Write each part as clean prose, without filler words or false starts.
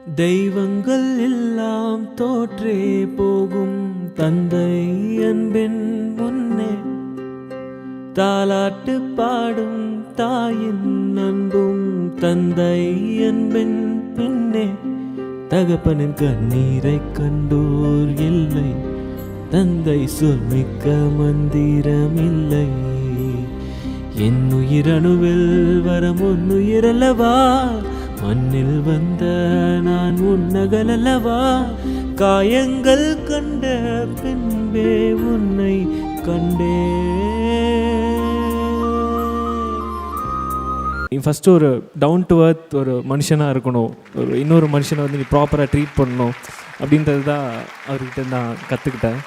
தெய்வங்கள் எல்லாம் தோற்றே போகும் தந்தை அன்பின் முன்னே தாலாட்டு பாடும் தாயின் அன்பும் தந்தை அன்பின் பின்னே தகப்பனின் கண்ணீரை கண்டோர் இல்லை தந்தை சொல்மிக்க மந்திரம் இல்லை என் உயிரணுவில் வரம் உன்னுயிரல்லவா மண்ணில் வந்த நான் உன்னகலல்லவா காயங்கள் கண்ட பின்பே உன்னை கண்டே. நீ ஃபஸ்ட்டு ஒரு டவுன் டு அர்த் ஒரு மனுஷனாக இருக்கணும், ஒரு இன்னொரு மனுஷனை வந்து நீ ப்ராப்பராக ட்ரீட் பண்ணணும் அப்படின்றது தான் அவர்கிட்ட நான் கற்றுக்கிட்டேன்.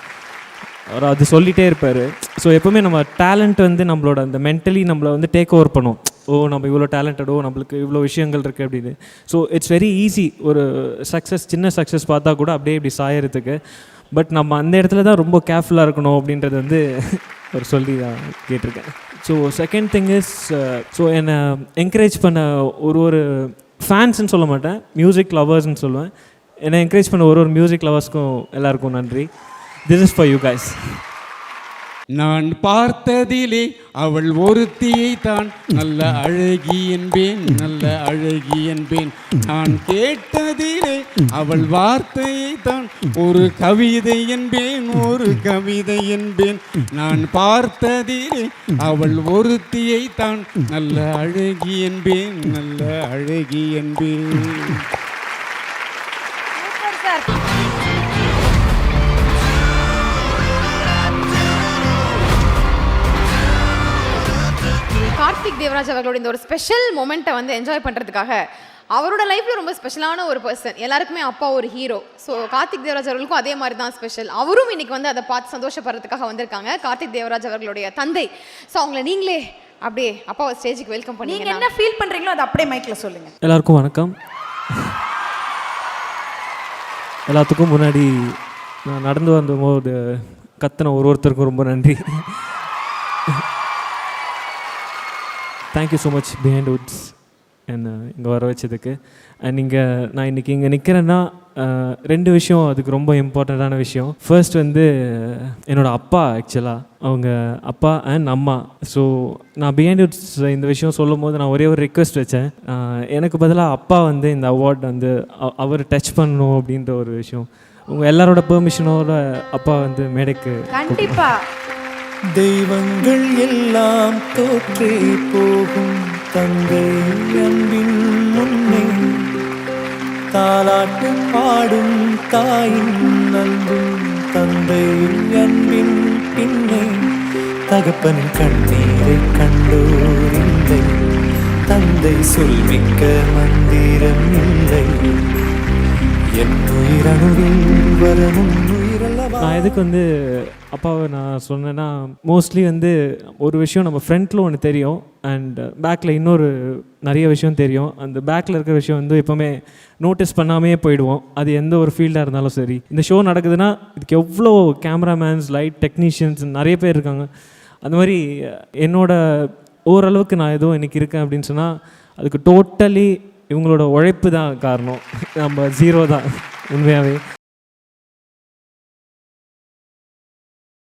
அவர் அது சொல்லிகிட்டே இருப்பார். ஸோ எப்போவுமே நம்ம டேலண்ட் வந்து நம்மளோட அந்த மென்டலி நம்மளை வந்து டேக் ஓவர் பண்ணும். ஓ நம்ம இவ்வளோ டேலண்டடோ நம்மளுக்கு இவ்வளோ விஷயங்கள் இருக்குது அப்படின்னு. ஸோ இட்ஸ் வெரி ஈஸி ஒரு சக்ஸஸ், சின்ன சக்ஸஸ் பார்த்தா கூட அப்படியே இப்படி சாயறதுக்கு. பட் நம்ம அந்த இடத்துல தான் ரொம்ப கேர்ஃபுல்லாக இருக்கணும் அப்படின்றது வந்து ஒரு சொல்லி தான் கேட்டிருக்கேன். So second thing is, so என்னை என்கரேஜ் பண்ண ஒரு ஃபேன்ஸ்ன்னு சொல்ல மாட்டேன், மியூசிக் லவர்ஸ்ன்னு சொல்லுவேன். என்னை என்கரேஜ் பண்ண ஒரு மியூசிக் லவர்ஸ்க்கும் எல்லாருக்கும் நன்றி. This is for you guys. நான் பார்த்ததிலே அவள் ஒருத்தியை தான் நல்ல அழகி என்பேன், நல்ல அழகி என்பேன். நான் கேட்டதிலே அவள் வார்த்தையை தான் ஒரு கவிதை என்பேன், ஒரு கவிதை என்பேன். நான் பார்த்ததிலே அவள் ஒருத்தியை தான் நல்ல அழகி என்பேன், நல்ல அழகி என்பேன். கார்த்திக் தேவராஜ் அவர்களோட இந்த ஒரு ஸ்பெஷல் மொமெண்ட்டை வந்து என்ஜாய் பண்ணுறதுக்காக, அவரோட லைஃப்பில் ரொம்ப ஸ்பெஷலான ஒரு பர்சன், எல்லாருக்குமே அப்பா ஒரு ஹீரோ. ஸோ கார்த்திக் தேவராஜ் அவர்களுக்கும் அதே மாதிரி தான் ஸ்பெஷல். அவரும் இன்னைக்கு வந்து அதை பார்த்து சந்தோஷப்படுறதுக்காக வந்திருக்காங்க, கார்த்திக் தேவராஜ் அவர்களுடைய தந்தை. ஸோ அவங்கள நீங்களே அப்படியே அப்பாவை ஸ்டேஜுக்கு வெல்கம் பண்ணி நீங்கள் என்ன ஃபீல் பண்ணுறீங்களோ அதை அப்படியே மைக்கில் சொல்லுங்கள். எல்லாருக்கும் வணக்கம். எல்லாத்துக்கும் முன்னாடி நான் நடந்து வந்தபோது கத்தின ஒருத்தருக்கும் ரொம்ப நன்றி. Thank you so much behind Woods என்னை இங்கே வர வச்சதுக்கு. அண்ட் நான் இன்றைக்கி இங்கே நிற்கிறேன்னா ரெண்டு விஷயம் அதுக்கு ரொம்ப இம்பார்ட்டண்ட்டான விஷயம். ஃபர்ஸ்ட் வந்து என்னோடய அப்பா, ஆக்சுவலாக அவங்க அப்பா அண்ட் அம்மா. ஸோ நான் பிஹைண்ட் வுட்ஸ் இந்த விஷயம் சொல்லும் போது நான் ஒரே ஒரு ரிக்வெஸ்ட் வச்சேன், எனக்கு பதிலாக அப்பா வந்து இந்த அவார்ட் வந்து அவர் டச் பண்ணணும் அப்படின்ற ஒரு விஷயம். உங்கள் எல்லாரோட பெர்மிஷனோட அப்பா வந்து மேடைக்கு கண்டிப்பாக. தெய்வங்கள் எல்லாம் தோற்றே போகும் தந்தை அன்பின் முன்னே தாலாட்டு பாடும் தாயின் அன்பும் தந்தை அன்பின் பின்னே தகப்பனின் கண்ணீரை கண்டோர் இல்லை தந்தை சொல்மிக்க மந்திரம் இல்லை என் உயிரணுவில் வரணும். நான் எதுக்கு வந்து அப்பாவை நான் சொன்னேன்னா, மோஸ்ட்லி வந்து ஒரு விஷயம் நம்ம ஃப்ரண்ட்டில் ஒன்று தெரியும் அண்ட் பேக்கில் இன்னொரு நிறைய விஷயம் தெரியும். அந்த பேக்கில் இருக்கிற விஷயம் வந்து எப்போவுமே நோட்டீஸ் பண்ணாமே போயிடுவோம், அது எந்த ஒரு ஃபீல்டாக இருந்தாலும் சரி. இந்த ஷோ நடக்குதுன்னா இதுக்கு எவ்வளோ கேமராமேன்ஸ், லைட் டெக்னீஷியன்ஸ் நிறைய பேர் இருக்காங்க. அந்த மாதிரி என்னோட ஓரளவுக்கு நான் ஏதோ இன்றைக்கி இருக்கேன் அப்படின்னு சொன்னால் அதுக்கு டோட்டலி இவங்களோட உழைப்பு தான் காரணம். நம்ம ஜீரோ தான் உண்மையாகவே.